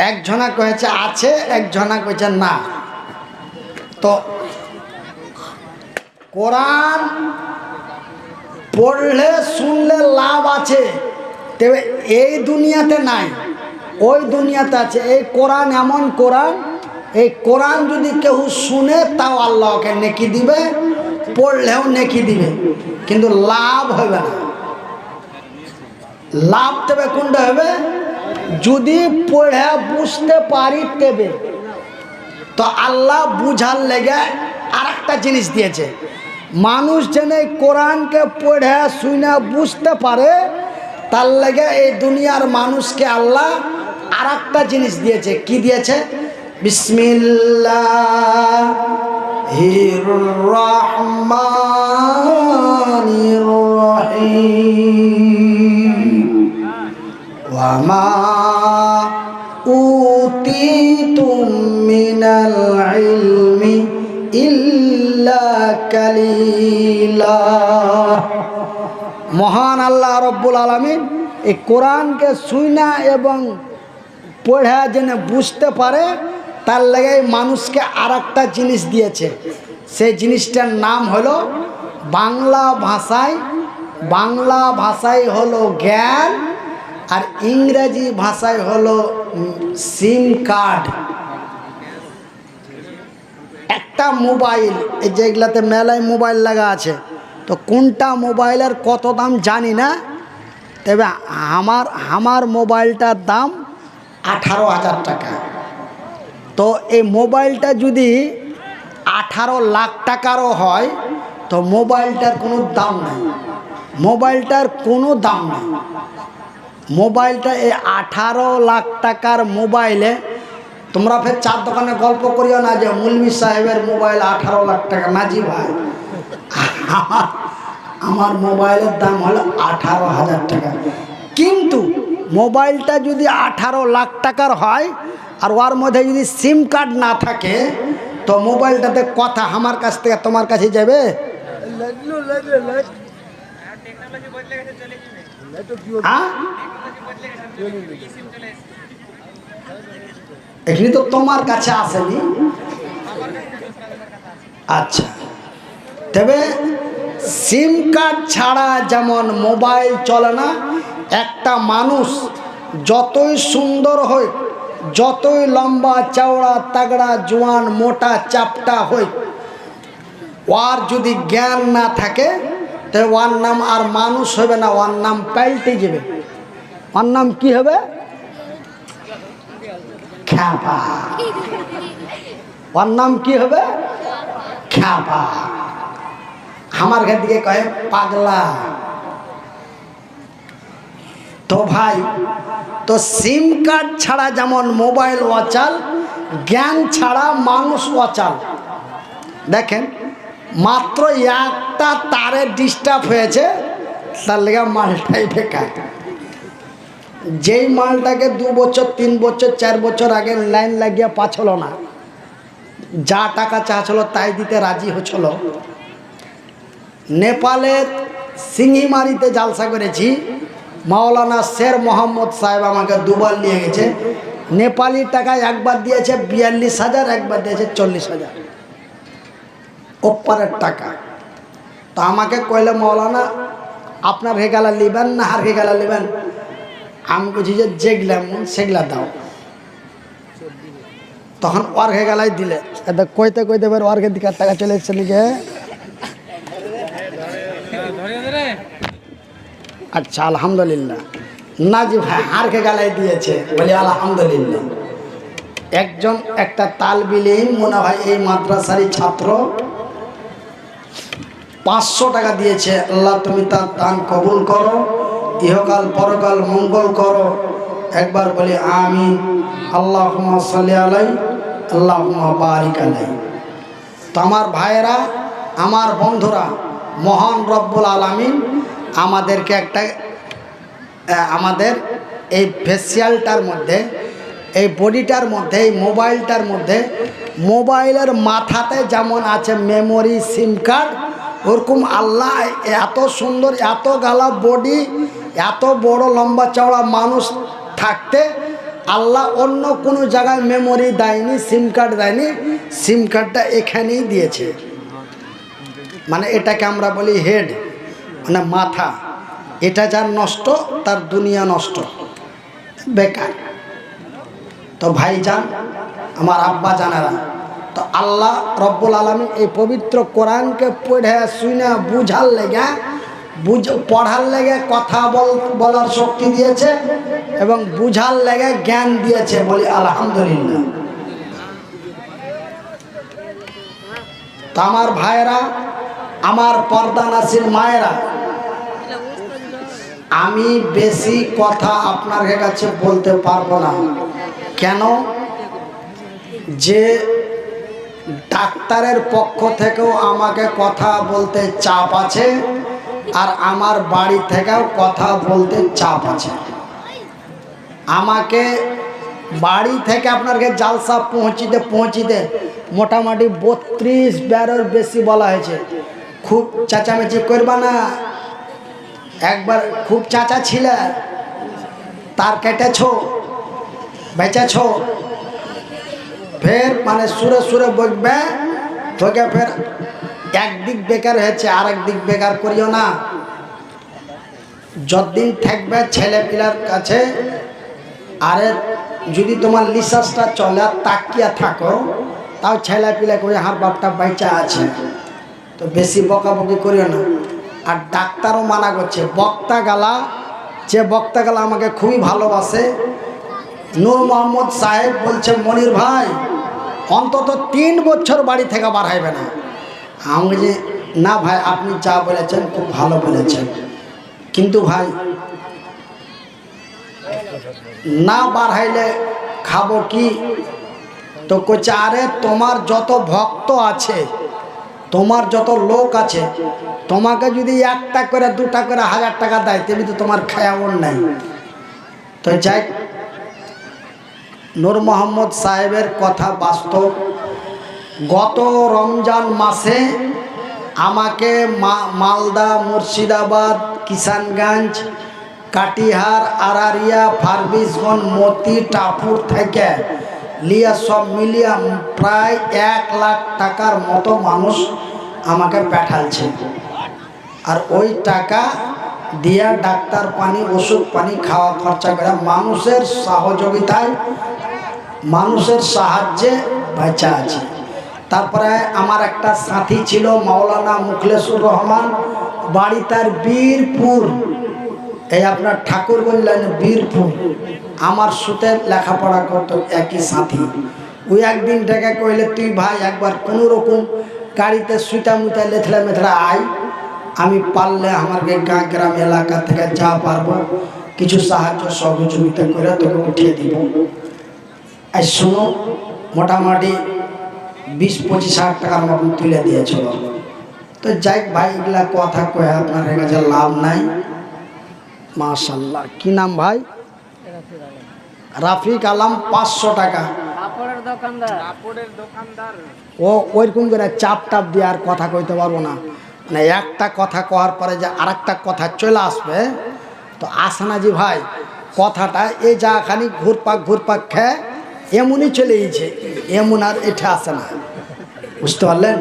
একজনা কয়েছে আছে, একজনা কয়েছে না। তো কোরআন পড়লে শুনলে লাভ আছে, তবে এই দুনিয়াতে নাই, ওই দুনিয়াতে আছে। এই কোরআন এমন কোরআন, এই কোরআন যদি কেউ শুনে তাও আল্লাহকে নেকি দিবে, পড়লেও নেকি দিবে, কিন্তু লাভ হবে না। লাভ তবে কোনটা হবে? যদি পড়ে বুঝতে পারি তেবে। তো আল্লাহ বুঝার লেগে আর একটা জিনিস দিয়েছে, মানুষ যেন কোরআনকে পড়ে শুনে বুঝতে পারে, তার লেগে এই দুনিয়ার মানুষকে আল্লাহ আর একটা জিনিস দিয়েছে। কি দিয়েছে? বিসমিল্লাহির রহমানির রহিম ওয়া মা উতিতুম মিনাল ইলমি ইল্লা কালিলা। মহান আল্লাহ রব্বুল আলামিন এই কোরআনকে শুনা এবং পড়া যেন বুঝতে পারে, তার লাগে মানুষকে আর একটা জিনিস দিয়েছে। সেই জিনিসটার নাম হলো বাংলা ভাষায় হলো জ্ঞান, আর ইংরেজি ভাষায় হলো সিম কার্ড। একটা মোবাইল, এই যেগুলাতে মেলায় মোবাইল লাগা আছে, তো কোনটা মোবাইলের কত দাম জানি না, তবে আমার মোবাইলটার দাম 18,000 টাকা। তো এই মোবাইলটা যদি 18 লাখ টাকারও হয়, তো মোবাইলটার কোনো দাম নাই, মোবাইলটার কোনো দাম নেই। মোবাইলটা এই 18 লাখ টাকার মোবাইলে, তোমরা ফের চার দোকানে গল্প করিও না যে মুলবি সাহেবের মোবাইল 18 লাখ টাকা। না জি ভাই, আমার মোবাইলের দাম হলো 18,000 টাকা। কিন্তু মোবাইলটা যদি 18 লাখ টাকার হয় আর ওর মধ্যে যদি সিম কার্ড না থাকে, তো মোবাইলটাতে কথা আমার কাছ থেকে তোমার কাছে যাবে? এখানে তো তোমার কাছে আসেনি। আচ্ছা, তবে সিম কার্ড ছাড়া যেমন মোবাইল চলে না, একটা মানুষ যতই সুন্দর হয়, যতই লম্বা চওড়া তাগড়া জোয়ান মোটা চাপটা হয়, ওর যদি জ্ঞান না থাকে, তো ওর নাম আর মানুষ হবে না, ওর নাম পাল্টে যাবে। ওর নাম কি হবে? খ্যাপা। ওর নাম কি হবে? খ্যাপা। আমার ঘর দিকে কয়ে পাগলা। তো ভাই, তো সিম কার্ড ছাড়া যেমন মোবাইল অচাল, জ্ঞান ছাড়া মানুষ অচাল। দেখেন, মাত্র একটা তারে ডিস্টার্ব হয়েছে, তার লেগে মালটাই বেকার। যেই মালটাকে 2 বছর 3 বছর 4 বছর আগে লাইন লাগিয়ে পাচ্ছিল না, যা টাকা চাচ্ছিল তাই দিতে রাজি হচ্ছিল। নেপালের সিঙ্গিমারিতে জালসা করেছি, মাওলানা শের মোহাম্মদ সাহেব আমাকে 2 বার নিয়ে গেছে। নেপালি টাকায় একবার দিয়েছে 42,000, একবার দিয়েছে 40,000 ওপারের টাকা। তো আমাকে কইলে, মাওলানা আপনার হেগালা নেবেন না আর হেগালা নেবেন? আমি বলছি যে যেগুলা মন সেগুলা দাও। তখন ওর হেগালাই দিলে, কইতে কইতে বের ওর দিকার টাকা চলে এসছে লিখে। আচ্ছা, আলহামদুলিল্লাহ। না জি ভাই, হারকে গালাই দিয়েছে, বলি আলহামদুলিল্লাহ। একজন একটা তালবিলিম মনে হয় এই মাদ্রাসারই ছাত্র, 500 টাকা দিয়েছে। আল্লাহ তুমি তার দান কবুল করো, ইহকাল পরকাল মঙ্গল করো। একবার বলি আমিন। আল্লাহুম্মা সাল্লি আলাই, আল্লাহুম্মা বারিক আলাই। তো আমার ভাইয়েরা, আমার বন্ধুরা, মহান রব্বুল আলামিন আমাদেরকে একটা আমাদের এই ফেসিয়ালটার মধ্যে, এই বডিটার মধ্যে, এই মোবাইলটার মধ্যে, মোবাইলের মাথাতে যেমন আছে মেমোরি সিম কার্ড, ওরকম আল্লাহ এত সুন্দর, এত গালা বডি, এত বড় লম্বা চওড়া মানুষ থাকতে আল্লাহ অন্য কোনো জায়গায় মেমোরি দেয়নি, সিম কার্ড দেয়নি, সিম কার্ডটা এখানেই দিয়েছে। মানে এটাকে আমরা বলি হেড, মানে মাথা। এটা যার নষ্ট তার দুনিয়া নষ্ট, বেকার। তো ভাইজান, আমার আব্বা জানারা, তো আল্লাহ রব্বুল আলামিন এই পবিত্র কোরআনকে পড়ে শুনে বুঝার লেগে, পড়ার লেগে কথা বলার শক্তি দিয়েছে এবং বুঝার লেগে জ্ঞান দিয়েছে, বলি আলহামদুলিল্লাহ। তো আমার ভাইয়েরা, আমার পর্দানাসীন মায়েরা, আমি বেশি কথা আপনার কাছে বলতে পারবো না। কেন? যে ডাক্তারের পক্ষ থেকেও আমাকে কথা বলতে চাপ আছে, আর আমার বাড়ি থেকেও কথা বলতে চাপ আছে। আমাকে বাড়ি থেকে আপনার জালসা পৌঁছিতে মোটামুটি 32 বারের বেশি বলা হয়েছে। খুব চেঁচামেচি করবা না, একবার খুব চাচা ছিল, তার কেটেছ, বেচেছ, ফের মানে সুরে সুরে বকবে তোকে, ফের একদিক বেকার হয়েছে আর একদিক বেকার করিও না। যতদিন থাকবে ছেলে পিলার কাছে, আরে যদি তোমার লিসাসটা চলে তাকিয়া থাকো, তাও ছেলে পিলা করে হার বাপটা বাইচা আছে, তো বেশি বকাবকি করিও না। আর ডাক্তারও মানা করছে, বক্তা গালা, যে বক্তা গালা আমাকে খুবই ভালোবাসে, নূর মোহাম্মদ সাহেব বলছে, মনির ভাই অন্তত 3 বছর বাড়ি থেকে বার হইবে না। আমি বলছি, না ভাই আপনি যা বলেছেন খুব ভালো বলেছেন, কিন্তু ভাই না বার হইলে খাবো কি? তো কইছে, আরে তোমার যত ভক্ত আছে, তোমার যত লোক আছে, তোমাকে যদি 1টা করে 2টা করে 1000 টাকা দেয়, তেমনি তো তোমার খায়াবন নাই। তো যাই, নূর মোহাম্মদ সাহেবের কথা বাস্তব। গত রমজান মাসে আমাকে মালদা, মুর্শিদাবাদ, কিষানগঞ্জ, কাটিহার, আরারিয়া, ফারবিসগঞ্জ, মতি, টাপুর থেকে লিয়া সব মিলিয়ে প্রায় 1 লাখ টাকার মতো মানুষ আমাকে পাঠালছে। আর ওই টাকা দিয়া ডাক্তার পানি, ওষুধ পানি, খাওয়া খরচা করে মানুষের সহযোগিতায়, মানুষের সাহায্যে বাঁচা আছে। তারপরে আমার একটা সাথী ছিল মাওলানা মুখলেসুর রহমান, বাড়ি তার বীরপুর, এই আপনার ঠাকুরগঞ্জ লাইনে বীরপুর। আমার সুতে লেখাপড়া করতো একই সাথী। ওই একদিন ডেকে কইলে, তুই ভাই একবার কোনো রকম গাড়িতে সুইটা মুইটা লেথড়া মেথড়া আয়, আমি পারলে আমার গ্রাম এলাকা থেকে যা পারবো কিছু সাহায্য সহযোগিতা করে তোকে উঠিয়ে দিব। আর শোনো, মোটামুটি 20-25 হাজার টাকার মতন তুলে দিয়েছিল। তো যাই ভাই, এগুলা কথা কয়ে আপনার কাছে লাভ নাই। মাশাল্লাহ। কি নাম ভাই? রাফিক আলম। 500 টাকা। ও ওইরকম করে চাপ টাপ দিয়ে আর কথা কইতে পারবো না, মানে একটা কথা কওয়ার পরে যে আরেকটা কথা চলে আসবে, তো আসে না জি ভাই। কথাটা এই যা খালি ঘুরপাক খেয়ে এমনই চলে গেছে, এমন আর এটা আসে না, বুঝতে পারলেন?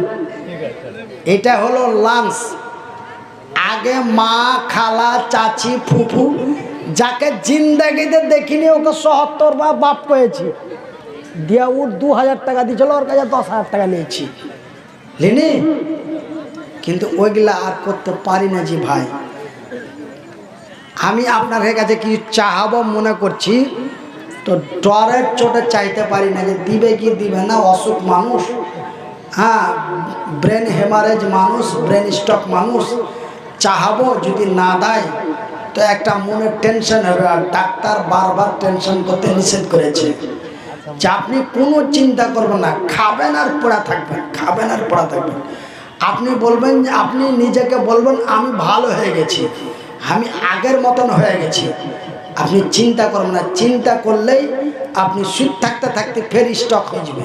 এটা হলো লাঞ্চ। আগে মা, খালা, চাচি, ফুফু, যাকে জিন্দাগিতে দেখিনি ওকে ৭৭ বার বাপ পেয়েছি, দিয়া ওর 2000 টাকা দিয়েছিল, ওর কাছে 10,000 টাকা নিয়েছি, লিনি। কিন্তু ওইগুলা আর করতে পারি না জি ভাই। আমি আপনার কাছে কিছু চাহাবো মনে করছি, তো ডরের চোটে চাইতে পারি না, যে দিবে কি দিবে না। অসুখ মানুষ, হ্যাঁ, ব্রেন হেমারেজ মানুষ, ব্রেন স্ট্রোক মানুষ। চাহাবো যদি না দেয় তো একটা মনের টেনশন হবে। আর ডাক্তার বারবার টেনশন করতে নিষেধ করেছে যে আপনি কোনো চিন্তা করবেন না, খাবেন আর পড়া থাকবেন, খাবেন আর পড়া থাকবেন। আপনি বলবেন, আপনি নিজেকে বলবেন আমি ভালো হয়ে গেছি, আমি আগের মতন হয়ে গেছি, আপনি চিন্তা করবেন না, চিন্তা করলেই আপনি সুদ থাকতে থাকতে ফের স্টক হয়ে যাবে,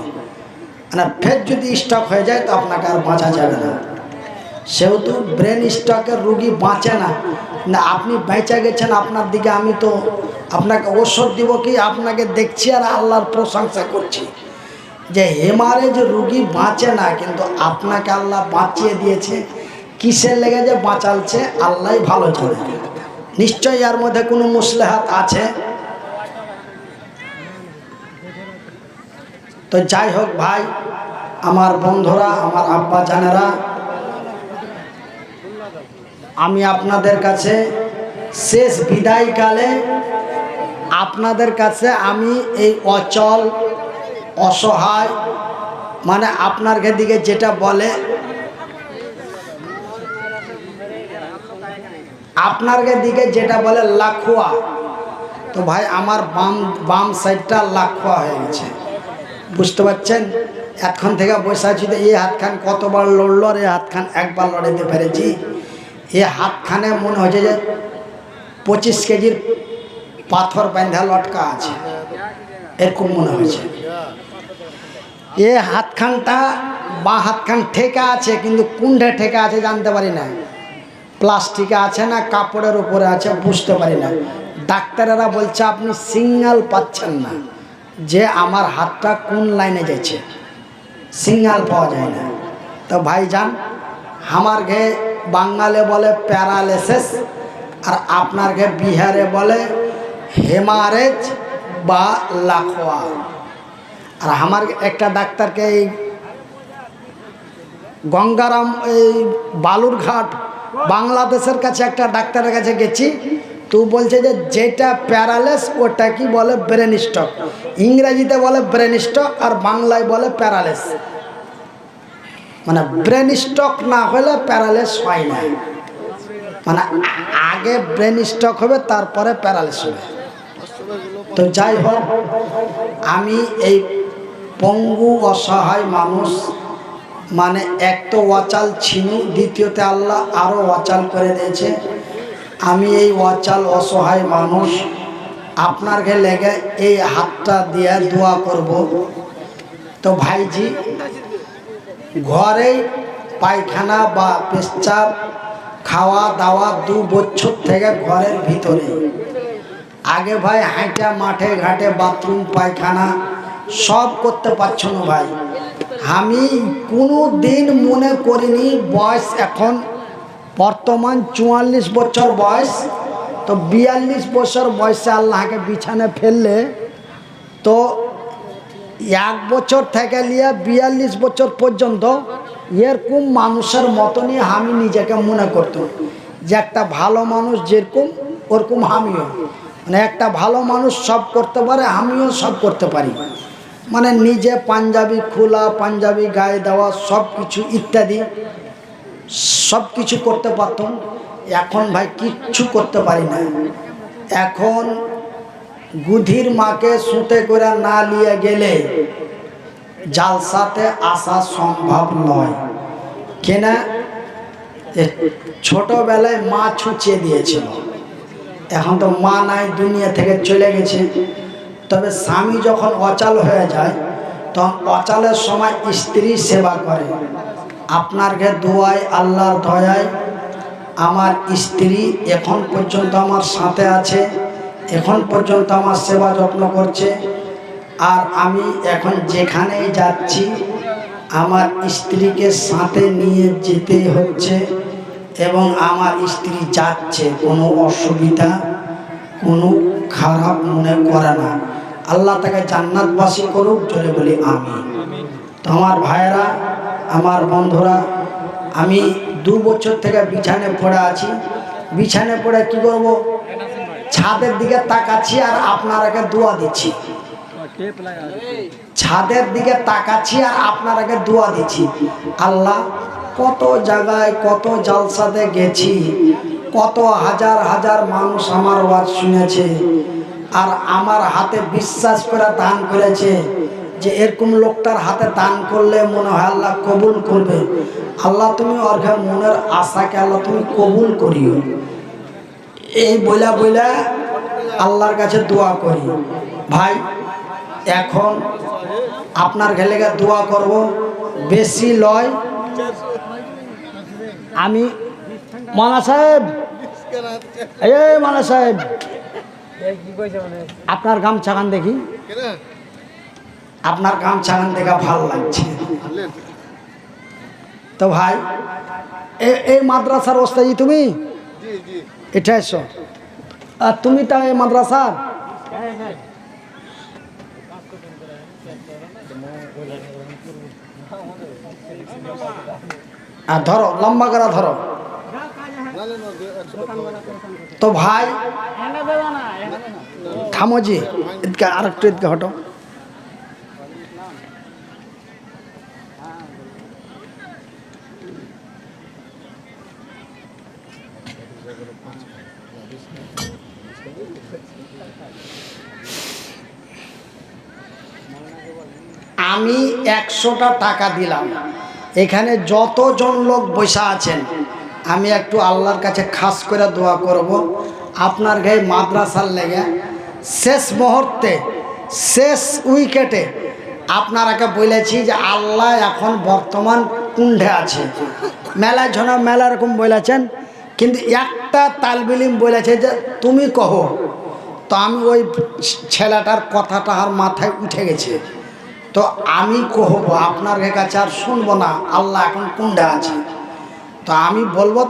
মানে ফের যদি স্টক হয়ে যায় তো আপনাকে আর বাঁচা যাবে না। সেহেতু ব্রেন স্ট্রোকের রুগী বাঁচে না, না আপনি বেঁচে গেছেন, আপনার দিকে আমি তো আপনাকে ওষুধ দিব কি, আপনাকে দেখছি আর আল্লাহর প্রশংসা করছি যে হেমারেজ রুগী বাঁচে না, কিন্তু আপনাকে আল্লাহ বাঁচিয়ে দিয়েছে। কিসের লেগে যে বাঁচালছে আল্লাহ ভালো জানে। নিশ্চয়ই এর মধ্যে কোনো মুসলেহাত আছে। তো যাই হোক ভাই, আমার বন্ধুরা, আমার আব্বা জানেরা, আমি আপনাদের কাছে শেষ বিদায়কালে আপনাদের কাছে আমি এই অচল অসহায়, মানে আপনার দিকে যেটা বলে, আপনার দিকে যেটা বলে লাখুয়া, তো ভাই আমার বাম সাইডটা লাখুয়া হয়ে গেছে, বুঝতে পারছেন? এখন থেকে বসে আছি তো এই হাতখান কতবার লড়লো আর এই হাতখান একবার লড়াইতে পেরেছি। এই হাতখানে মনে হচ্ছে যে 25 কেজির পাথর বাঁধা লটকা আছে, এরকম মনে হয়েছে। এ হাতখানটা বা হাতখান ঠেকা আছে, কিন্তু কোনটা ঠেকা আছে জানতে পারি না, প্লাস্টিকে আছে না কাপড়ের উপরে আছে বুঝতে পারি না। ডাক্তারেরা বলছে আপনি সিগন্যাল পাচ্ছেন না যে আমার হাতটা কোন লাইনে যাচ্ছে, সিগন্যাল পাওয়া যায় না। তো ভাইজান, আমার ঘে বাঙালে বলে প্যারালাইসিস, আর আপনার ঘে বিহারে বলে হেমারেজ বা লাখোয়া। আর আমার একটা ডাক্তারকে এই গঙ্গারাম, এই বালুরঘাট বাংলাদেশের কাছে একটা ডাক্তারের কাছে গেছি, তো বলছে যে যেটা প্যারালাইস ওটা কি বলে ব্রেন স্ট্রোক, ইংরেজিতে বলে ব্রেন স্ট্রোক আর বাংলায় বলে প্যারালাইস। মানে ব্রেন স্ট্রোক না হলে প্যারালাইস হয় না, মানে আগে ব্রেন স্ট্রোক হবে তারপরে প্যারালাইস হবে। তো যাই হোক, আমি এই পঙ্গু অসহায় মানুষ, মানে এক তো অচাল ছিল, দ্বিতীয়তে আল্লাহ আরও অচাল করে দিয়েছে। আমি এই অচাল অসহায় মানুষ আপনার লেগে এই হাতটা দিয়ে দোয়া করব। তো ভাইজি, ঘরেই পায়খানা বা পেশাব খাওয়া দাওয়া 2 বছর থেকে ঘরের ভিতরে। আগে ভাই হাঁটা মাঠে ঘাটে বাথরুম পায়খানা সব করতে পারছো না ভাই। আমি কোনো দিন মনে করিনি, বয়স এখন বর্তমান 44 বছর বয়স, তো 42 বছর বয়সে আল্লাহকে বিছানে ফেললে তো 1 বছর থেকে নিয়ে 42 বছর পর্যন্ত এরকম মানুষের মতনই আমি নিজেকে মনে করতাম যে একটা ভালো মানুষ যেরকম ওরকম আমিও, মানে একটা ভালো মানুষ সব করতে পারে, আমিও সব করতে পারি। মানে নিজে পাঞ্জাবি খোলা, পাঞ্জাবি গায়ে দেওয়া, সব কিছু ইত্যাদি সব কিছু করতে পারতাম। এখন ভাই কিচ্ছু করতে পারি না। এখন গুধির মাকে সুতে করে না নিয়ে গেলে জালসাতে আসা সম্ভব নয়। কেনা ছোটবেলায় মা ছুঁচিয়ে দিয়েছিল, এখন তো মা নাই, দুনিয়া থেকে চলে গেছে। তবে স্বামী যখন অচাল হয়ে যায় তখন অচালের সময় স্ত্রী সেবা করে। আপনার ঘে দোয়ায়, আল্লাহর দয়ায় আমার স্ত্রী এখন পর্যন্ত আমার সাথে আছে, এখন পর্যন্ত আমার সেবা যত্ন করছে। আর আমি এখন যেখানেই যাচ্ছি আমার স্ত্রীকে সাথে নিয়ে যেতে হচ্ছে, এবং আমার স্ত্রী যাচ্ছে, কোনো অসুবিধা কোনো খারাপ মনে করে না। আল্লাহ তাকে জান্নাতবাসী করুক, জোরে বলি আমিন। তো আমার ভাইয়েরা, আমার বন্ধুরা, আমি 2 বছর থেকে বিছানে পড়ে আছি। বিছানে পড়ে কি করব, ছাদের দিকে তাকাচ্ছি আর আপনারাকে দোয়া দিচ্ছি। ছাদের দিকে তাকাচ্ছি আর আপনারাকে দোয়া দিচ্ছি। আল্লাহ, কত জায়গায় কত জালসাতে গেছি, কত হাজার হাজার মানুষ আমার ওয়াজ শুনেছে, আর আমার হাতে বিশ্বাস করে দান করেছে যে এরকম লোকটার হাতে দান করলে মনে হয় আল্লাহ কবুল করবে। আল্লাহ তুমি ওর মনের আশাকে আল্লাহ তুমি কবুল করিও। এই বইলা বইলা আল্লাহর কাছে দোয়া করি। ভাই এখন আপনার ঘেলেগা দোয়া করব, বেশি লয়। আমি মানা সাহেব, এই মানা সাহেব, আপনার গামছা গান দেখি, আপনার গামছা গান দেখা ভাল লাগছে। তো ভাই এই মাদ্রাসার ওস্তাদি তুমি? এটা এসো। আর তুমি তো এই মাদ্রাসার? আর ধরো, লম্বা করে ধরো। তো ভাই থামো জি, এদিকে আর একটু এদিকে হটো। আমি 100টা টাকা দিলাম, এখানে যতজন লোক বসে আছেন আমি একটু আল্লাহর কাছে খাস করে দোয়া করব আপনার গায়ে মাদ্রাসার লেগে শেষ মুহূর্তে, শেষ উইকেটে আপনারাকে বলেছি যে আল্লাহ এখন বর্তমান কুণ্ঠে আছে। মেলা ঝনা মেলা রকম বলেছেন, কিন্তু একটা তালবিলিম বলেছে যে তুমি কহো। তো আমি ওই ছেলেটার কথাটা আর মাথায় উঠে গেছে, তো আমি কহবো, আপনার কাছে আর শুনবো না। আল্লাহ এখন কুণ্ঠে আছে, তো আমি বলবো